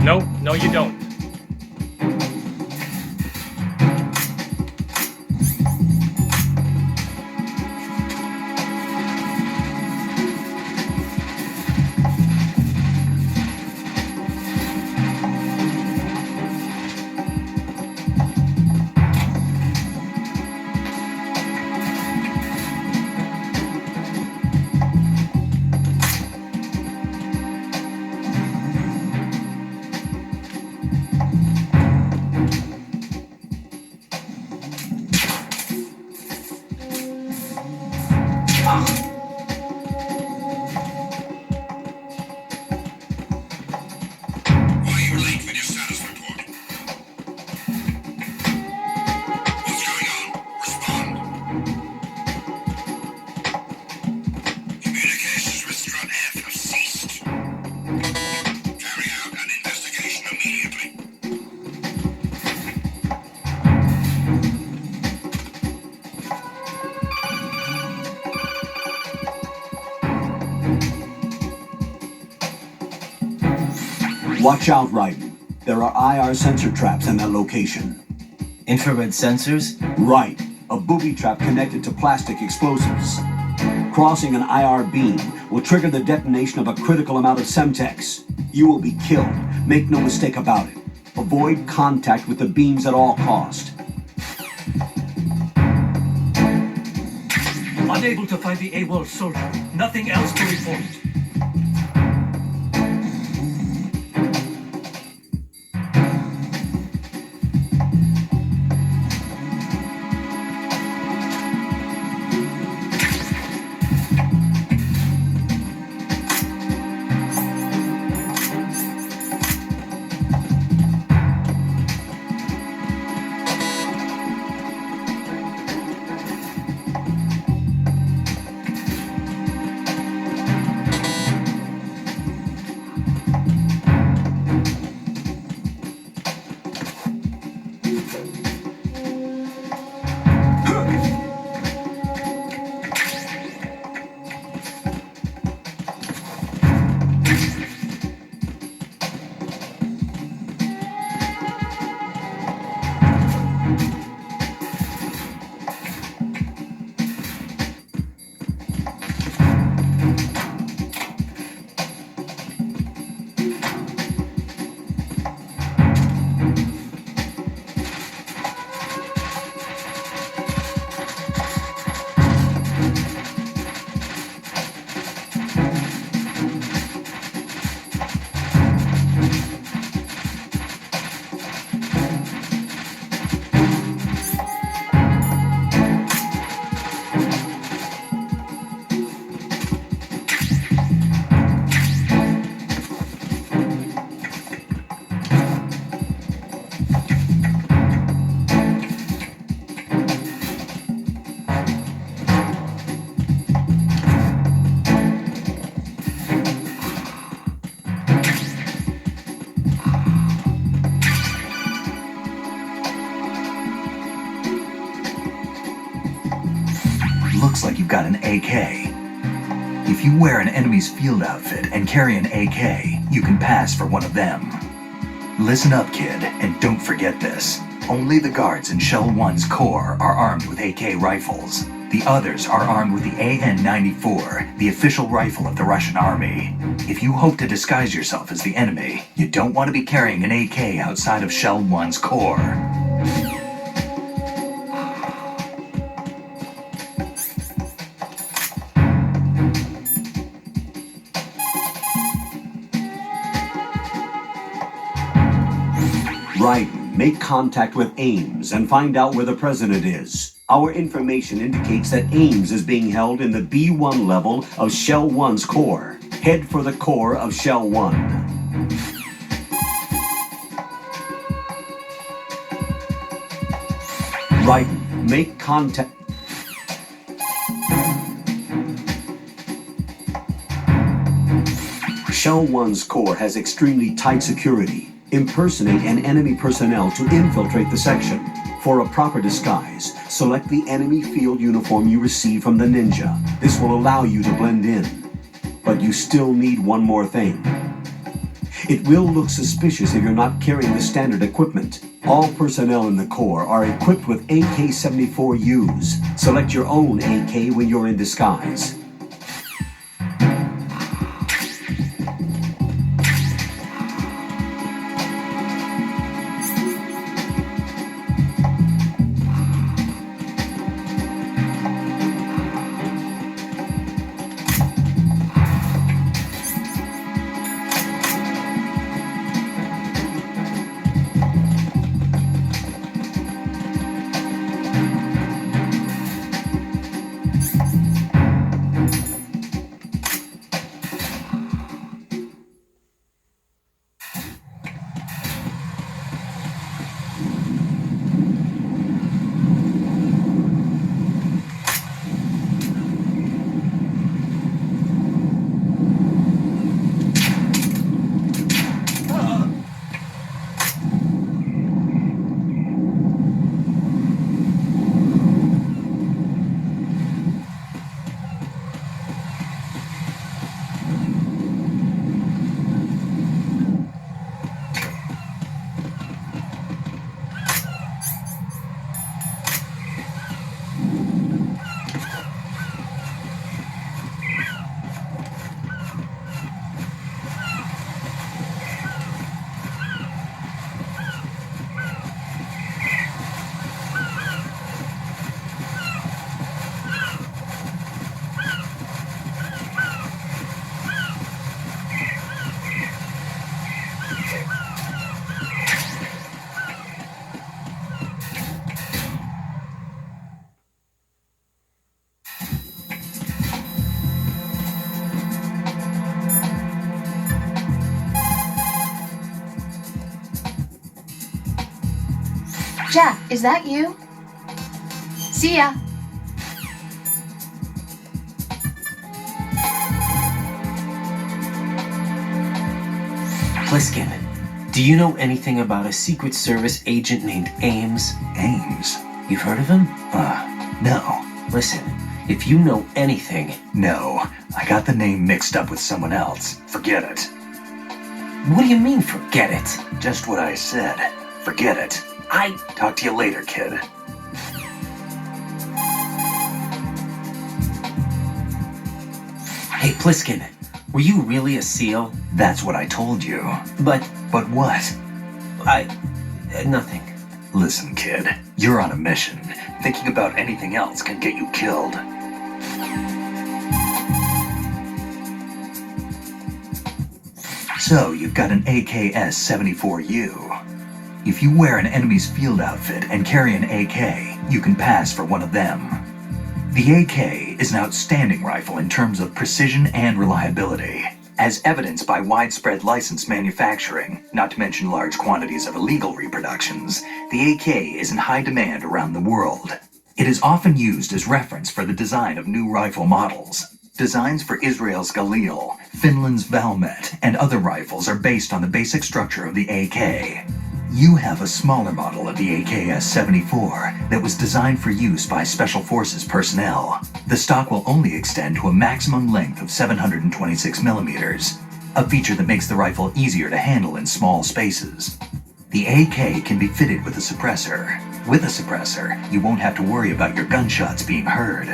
No, no you don't. Watch out, Raiden. There are IR sensor traps in that location. Infrared sensors? Right. A booby trap connected to plastic explosives. Crossing an IR beam will trigger the detonation of a critical amount of Semtex. You will be killed. Make no mistake about it. Avoid contact with the beams at all cost. Unable to find the AWOL soldier. Nothing else to report. Looks like you've got an AK. If you wear an enemy's field outfit and carry an AK, you can pass for one of them. Listen up, kid, and don't forget this. Only the guards in Shell 1's core are armed with AK rifles. The others are armed with the AN-94, the official rifle of the Russian army. If you hope to disguise yourself as the enemy, you don't want to be carrying an AK outside of Shell 1's core. Raiden, make contact with Ames and find out where the president is. Our information indicates that Ames is being held in the B1 level of Shell 1's core. Head for the core of Shell 1. Raiden, make contact. Shell 1's core has extremely tight security. Impersonate an enemy personnel to infiltrate the section. For a proper disguise, select the enemy field uniform you receive from the ninja. This will allow you to blend in. But you still need one more thing. It will look suspicious if you're not carrying the standard equipment. All personnel in the Corps are equipped with AK-74Us. Select your own AK when you're in disguise. Jack, is that you? See ya. Pliskin, do you know anything about a Secret Service agent named Ames? Ames? You've heard of him? No. Listen, if you know anything... No. I got the name mixed up with someone else. Forget it. What do you mean, forget it? Just what I said. Forget it. Talk to you later, kid. Hey, Pliskin, were you really a SEAL? That's what I told you. But what? nothing. Listen, kid. You're on a mission. Thinking about anything else can get you killed. So, you've got an AKS-74U. If you wear an enemy's field outfit and carry an AK, you can pass for one of them. The AK is an outstanding rifle in terms of precision and reliability, as evidenced by widespread licensed manufacturing, not to mention large quantities of illegal reproductions. The AK is in high demand around the world. It is often used as reference for the design of new rifle models. Designs for Israel's Galil, Finland's Valmet, and other rifles are based on the basic structure of the AK. You have a smaller model of the AKS-74 that was designed for use by Special Forces personnel. The stock will only extend to a maximum length of 726 millimeters, a feature that makes the rifle easier to handle in small spaces. The AK can be fitted with a suppressor. With a suppressor, you won't have to worry about your gunshots being heard.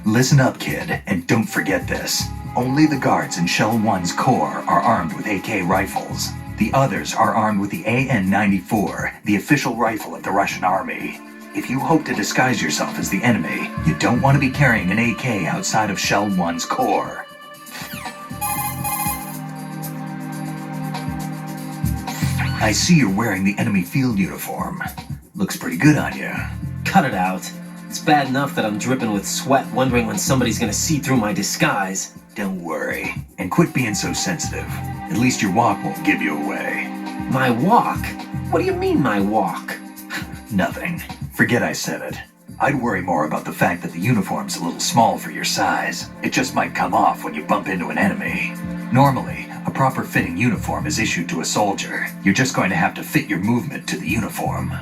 Listen up, kid, and don't forget this. Only the guards in Shell 1's Corps are armed with AK rifles. The others are armed with the AN-94, the official rifle of the Russian army. If you hope to disguise yourself as the enemy, you don't want to be carrying an AK outside of Shell 1's Corps. I see you're wearing the enemy field uniform. Looks pretty good on you. Cut it out. It's bad enough that I'm dripping with sweat, wondering when somebody's gonna see through my disguise. Don't worry, and quit being so sensitive. At least your walk won't give you away. My walk? What do you mean, my walk? Nothing. Forget I said it. I'd worry more about the fact that the uniform's a little small for your size. It just might come off when you bump into an enemy. Normally, a proper fitting uniform is issued to a soldier. You're just going to have to fit your movement to the uniform.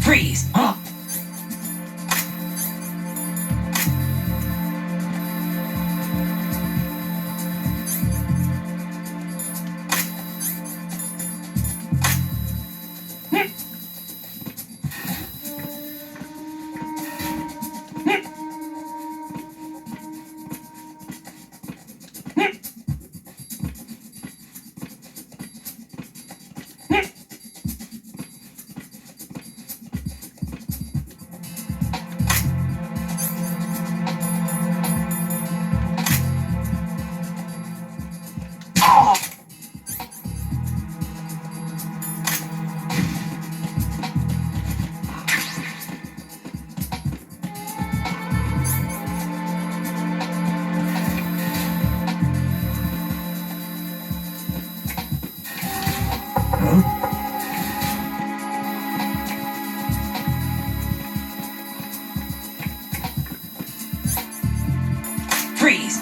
Freeze! Huh? Freeze!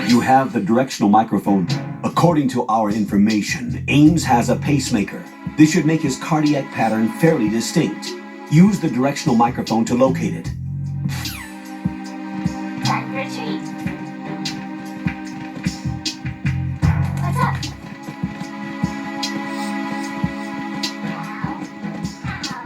You have the directional microphone. According to our information, Ames has a pacemaker. This should make his cardiac pattern fairly distinct. Use the directional microphone to locate it. Time for a treat. What's up? Ow. Ow.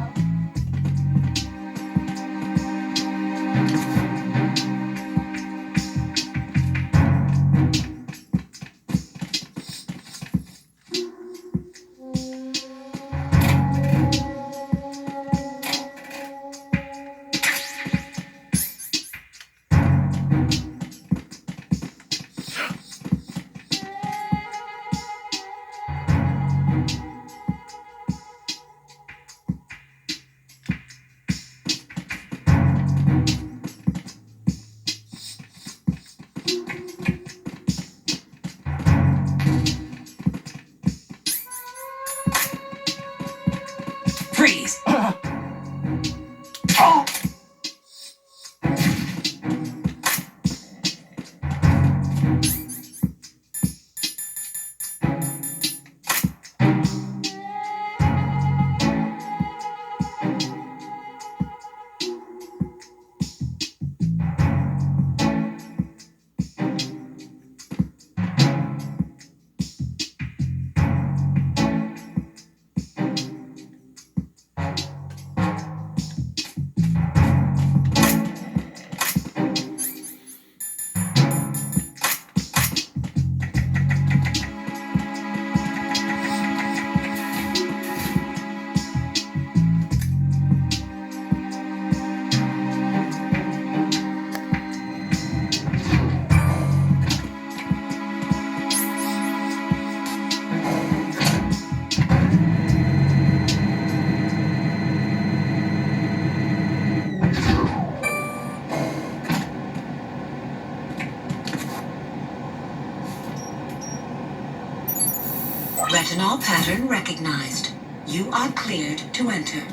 Retinol pattern recognized. You are cleared to enter.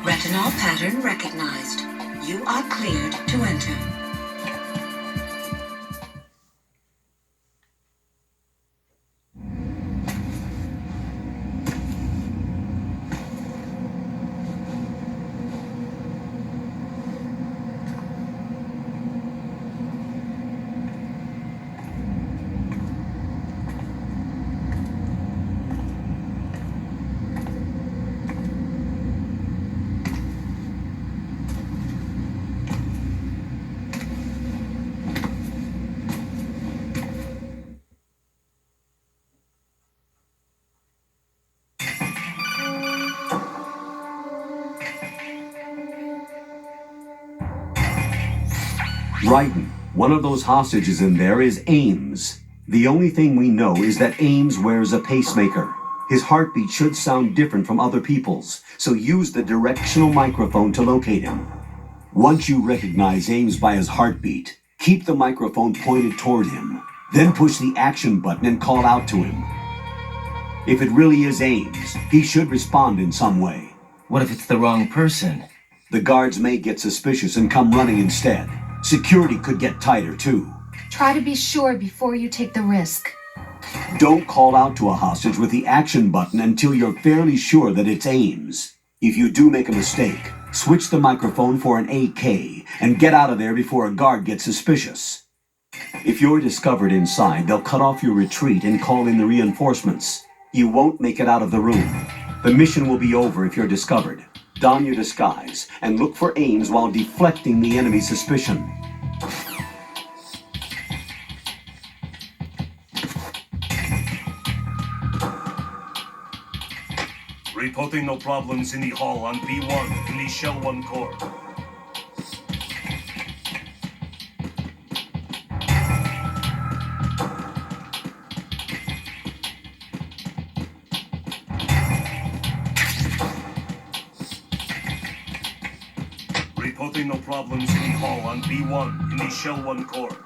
Retinol pattern recognized. You are cleared to enter. Raiden, one of those hostages in there is Ames. The only thing we know is that Ames wears a pacemaker. His heartbeat should sound different from other people's, so use the directional microphone to locate him. Once you recognize Ames by his heartbeat, keep the microphone pointed toward him. Then push the action button and call out to him. If it really is Ames, he should respond in some way. What if it's the wrong person? The guards may get suspicious and come running instead. Security could get tighter, too. Try to be sure before you take the risk. Don't call out to a hostage with the action button until you're fairly sure that it's Ames. If you do make a mistake, switch the microphone for an AK and get out of there before a guard gets suspicious. If you're discovered inside, they'll cut off your retreat and call in the reinforcements. You won't make it out of the room. The mission will be over if you're discovered. Don your disguise and look for Ames while deflecting the enemy's suspicion. Reporting no problems in the hall on B1 in the Shell 1 core. Reporting no problems in the hall on B1 in the Shell 1 core.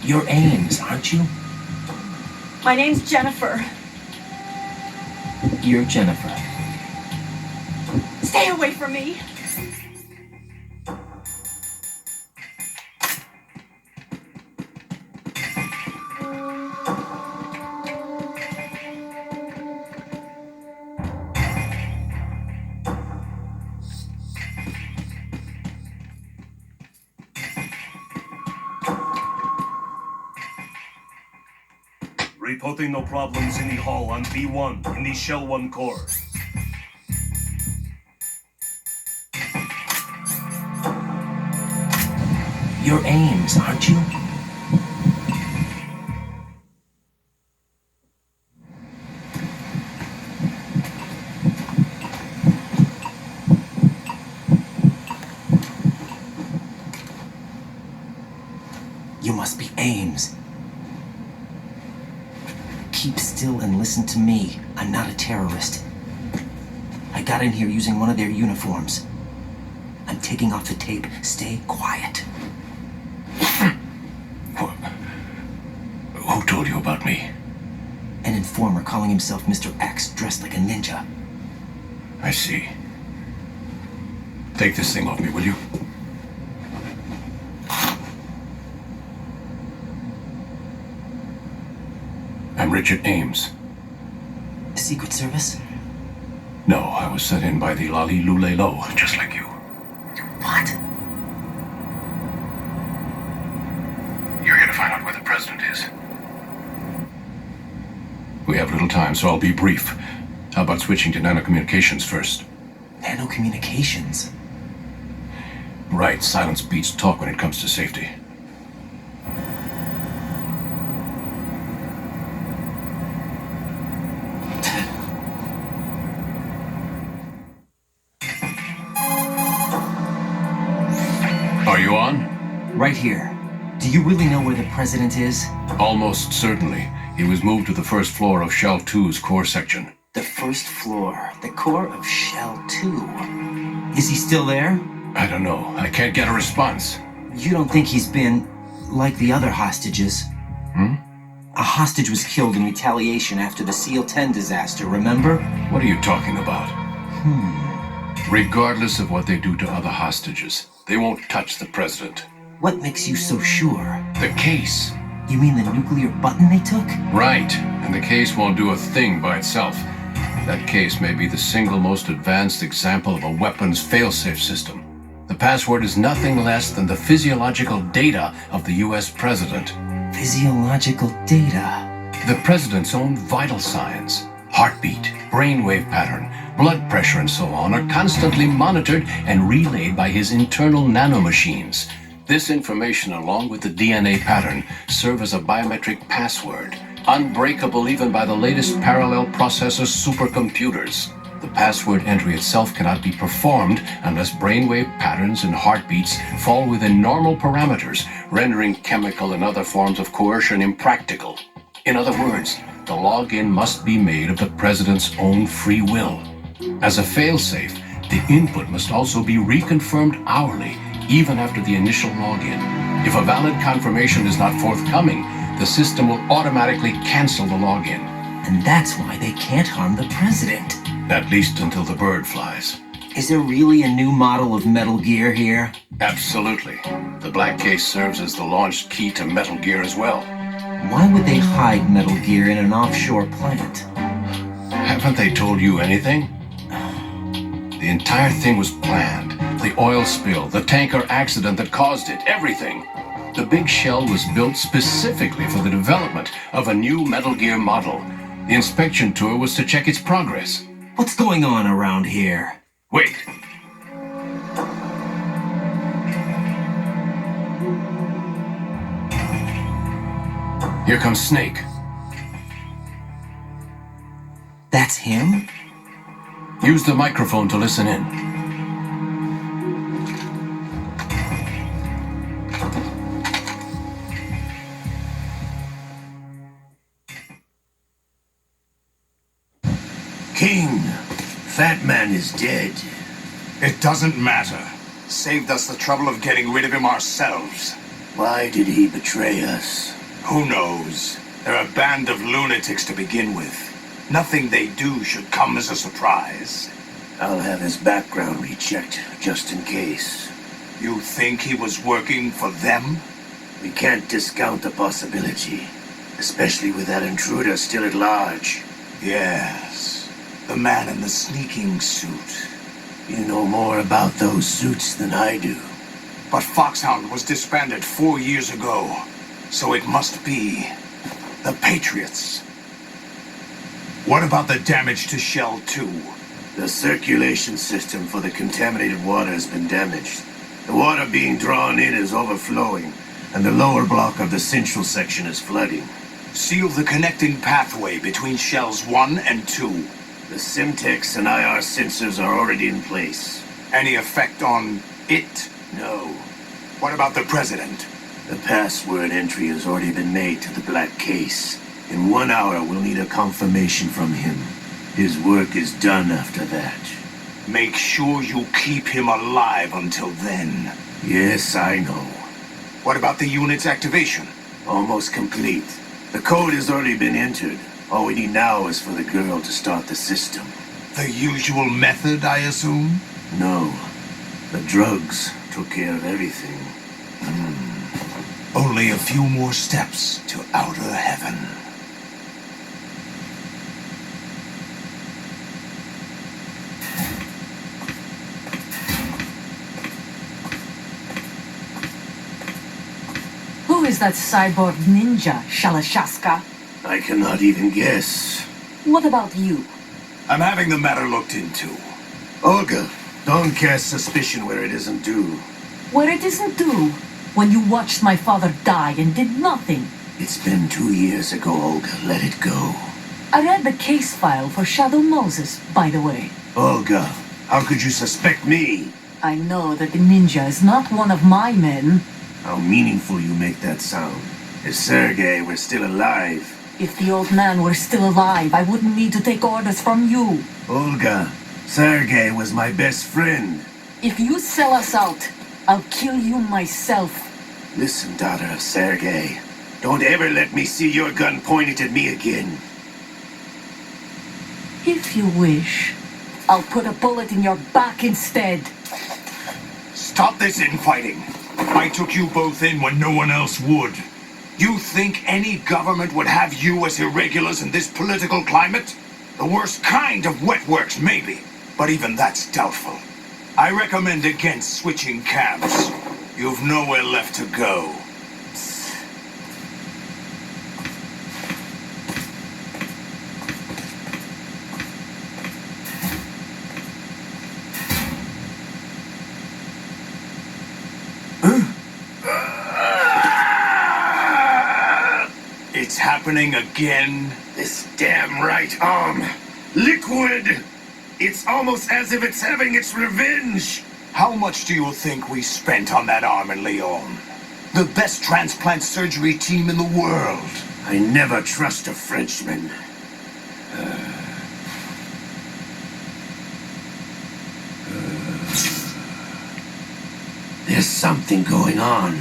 You're Ames, aren't you? My name's Jennifer. You're Jennifer. Stay away from me. Reporting no problems in the hall on B1 in the Shell 1 core. You're Ames, aren't you? You must be Ames. Keep still and listen to me. I'm not a terrorist. I got in here using one of their uniforms. I'm taking off the tape. Stay quiet. Who told you about me? An informer calling himself Mr. X, dressed like a ninja. I see. Take this thing off me, will you? I'm Richard Ames. Secret Service? No, I was sent in by the Lali Lulelo, just like you. What? You're here to find out where the president is. We have little time, so I'll be brief. How about switching to nanocommunications first? Nanocommunications? Right, silence beats talk when it comes to safety. Are you on? Right here. Do you really know where the president is? Almost certainly. He was moved to the first floor of Shell 2's core section. The first floor. The core of Shell 2. Is he still there? I don't know. I can't get a response. You don't think he's been like the other hostages? A hostage was killed in retaliation after the SEAL 10 disaster, remember? What are you talking about? Regardless of what they do to other hostages, they won't touch the president. What makes you so sure? The case. You mean the nuclear button they took? Right. And the case won't do a thing by itself. That case may be the single most advanced example of a weapons failsafe system. The password is nothing less than the physiological data of the US president. Physiological data? The president's own vital signs, heartbeat, brainwave pattern, blood pressure, and so on are constantly monitored and relayed by his internal nanomachines. This information, along with the DNA pattern, serve as a biometric password, unbreakable even by the latest parallel processor supercomputers. The password entry itself cannot be performed unless brainwave patterns and heartbeats fall within normal parameters, rendering chemical and other forms of coercion impractical. In other words, the login must be made of the president's own free will. As a failsafe, the input must also be reconfirmed hourly, even after the initial login. If a valid confirmation is not forthcoming, the system will automatically cancel the login. And that's why they can't harm the president. At least until the bird flies. Is there really a new model of Metal Gear here? Absolutely. The black case serves as the launch key to Metal Gear as well. Why would they hide Metal Gear in an offshore plant? Haven't they told you anything? The entire thing was planned. The oil spill, the tanker accident that caused it, everything. The big shell was built specifically for the development of a new Metal Gear model. The inspection tour was to check its progress. What's going on around here? Wait. Here comes Snake. That's him? Use the microphone to listen in. King, Fat Man is dead. It doesn't matter. Saved us the trouble of getting rid of him ourselves. Why did he betray us? Who knows? They're a band of lunatics to begin with. Nothing they do should come as a surprise. I'll have his background rechecked, just in case. You think he was working for them? We can't discount the possibility, especially with that intruder still at large. Yes, the man in the sneaking suit. You know more about those suits than I do. But Foxhound was disbanded 4 years ago, so it must be the Patriots. What about the damage to Shell 2? The circulation system for the contaminated water has been damaged. The water being drawn in is overflowing, and the lower block of the central section is flooding. Seal the connecting pathway between Shells 1 and 2. The Simtex and IR sensors are already in place. Any effect on it? No. What about the president? The password entry has already been made to the black case. In 1 hour, we'll need a confirmation from him. His work is done after that. Make sure you keep him alive until then. Yes, I know. What about the unit's activation? Almost complete. The code has already been entered. All we need now is for the girl to start the system. The usual method, I assume? No. The drugs took care of everything. Only a few more steps to outer heaven. that cyborg ninja, Shalashaska? I cannot even guess. What about you? I'm having the matter looked into. Olga, don't cast suspicion where it isn't due. Where it isn't due? When you watched my father die and did nothing. It's been 2 years ago, Olga. Let it go. I read the case file for Shadow Moses, by the way. Olga, how could you suspect me? I know that the ninja is not one of my men. How meaningful you make that sound. If Sergei were still alive... If the old man were still alive, I wouldn't need to take orders from you. Olga, Sergei was my best friend. If you sell us out, I'll kill you myself. Listen, daughter of Sergei. Don't ever let me see your gun pointed at me again. If you wish, I'll put a bullet in your back instead. Stop this infighting. I took you both in when no one else would. You think any government would have you as irregulars in this political climate? The worst kind of wet works, maybe. But even that's doubtful. I recommend against switching camps. You've nowhere left to go. It's happening again? This damn right arm. Liquid! It's almost as if it's having its revenge. How much do you think we spent on that arm in Lyon? The best transplant surgery team in the world. I never trust a Frenchman. There's something going on.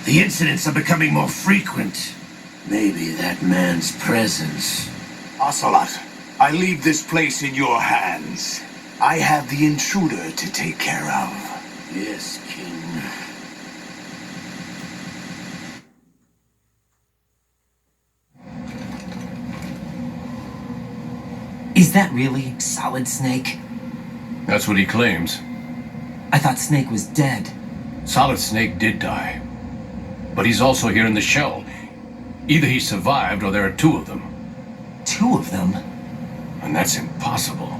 The incidents are becoming more frequent. Maybe that man's presence. Ocelot, I leave this place in your hands. I have the intruder to take care of. Yes, King. Is that really Solid Snake? That's what he claims. I thought Snake was dead. Solid Snake did die. But he's also here in the shell. Either he survived or there are two of them. Two of them? And that's impossible.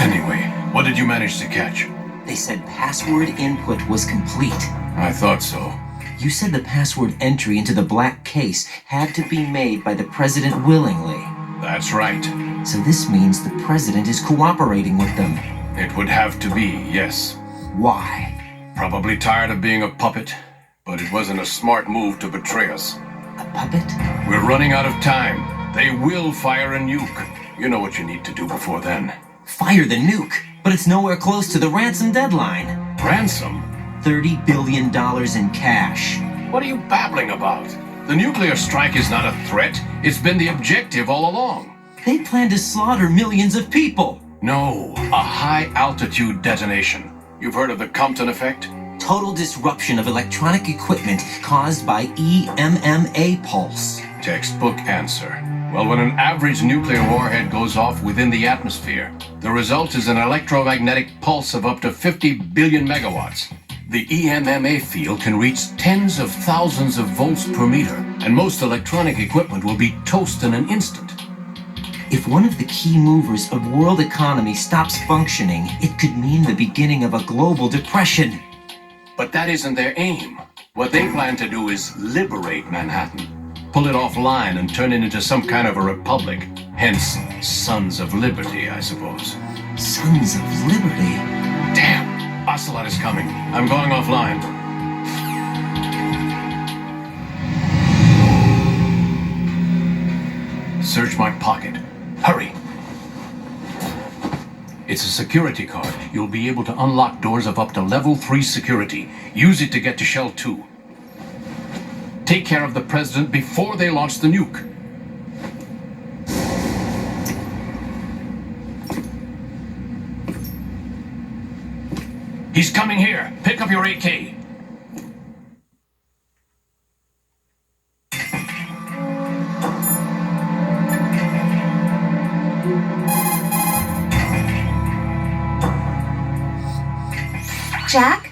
Anyway, what did you manage to catch? They said password input was complete. I thought so. You said the password entry into the black case had to be made by the president willingly. That's right. So this means the president is cooperating with them. It would have to be, yes. Why? Probably tired of being a puppet, but it wasn't a smart move to betray us. A puppet? We're running out of time. They will fire a nuke. You know what you need to do before then. Fire the nuke? But it's nowhere close to the ransom deadline. Ransom? $30 billion in cash. What are you babbling about? The nuclear strike is not a threat. It's been the objective all along. They plan to slaughter millions of people. No, a high-altitude detonation. You've heard of the Compton effect? Total disruption of electronic equipment caused by EMMA pulse. Textbook answer. Well, when an average nuclear warhead goes off within the atmosphere, the result is an electromagnetic pulse of up to 50 billion megawatts. The EMMA field can reach tens of thousands of volts per meter, and most electronic equipment will be toast in an instant. If one of the key movers of world economy stops functioning, it could mean the beginning of a global depression. But that isn't their aim. What they plan to do is liberate Manhattan. Pull it offline and turn it into some kind of a republic. Hence, Sons of Liberty, I suppose. Sons of Liberty? Damn! Ocelot is coming. I'm going offline. Search my pocket. Hurry! It's a security card. You'll be able to unlock doors of up to level 3 security. Use it to get to Shell 2. Take care of the president before they launch the nuke. He's coming here. Pick up your AK. Jack?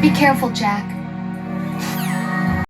Be careful, Jack.